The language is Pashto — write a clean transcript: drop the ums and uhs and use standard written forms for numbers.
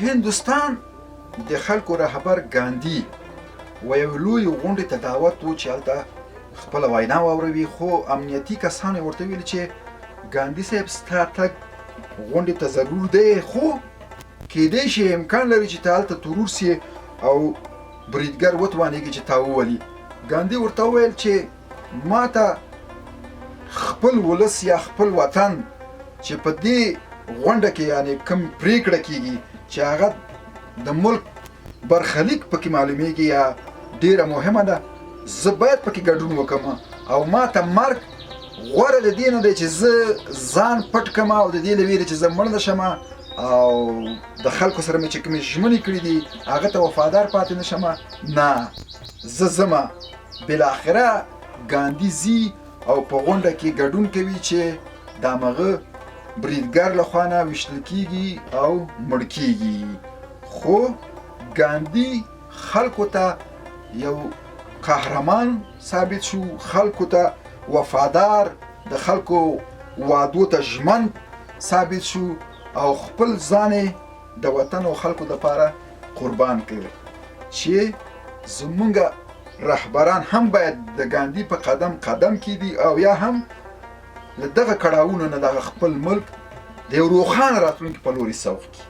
هندوستان د خلکو رهبر ګاندي و یو لوی غونډې ته دعوت و چې هلته خپله وینا واوروي، خو امنیتي کسانو ورته ویل چې ګاندي صاحب ستا تګ غونډې ته ضرور دی، خو کیدای شي امکان لري چې ته هلته ترور سي او بریدګر وتوانېږي چې تا وولي. ګاندي ورته وویل چې ما ته خپل ولس یا خپل وطن چې په دې غونډه کې یعنې کوم پریکړه کیږي چې هغه د ملک برخلیک پکې معلومیږي یا ډیره مهمه ده، زه باید پکې ګډون وکړم او ما ته مرګ غوره د دې نه دی چې زه ځان پټ کړم او د دې له ویرې چې زه مړ نه شم او د خلکو سره مې چې کومې ژمنې کړي دي هغه ته وفادار پاتې نه شم. نه، زه ځمه. بالاخره ګاندي ځي او په غونډه کې ګډون کوي چې د همغه بریدګر لخوا نه ویشتل کیږي او مړ کیږي. خو ګاندي خلکو ته یو قهرمان ثابت شو، خلکو ته وفادار، د خلکو وعدو ته ژمن ثابت شو او خپل ځان د وطن او خلکو دپاره قربان کړ. چې زمونږ رهبران هم باید د ګاندي په قدم قدم کیدي او یا هم له دغه کړاوونو نه دغه خپل ملک د یو روښانه راتلونکي په لوري سوق کړي.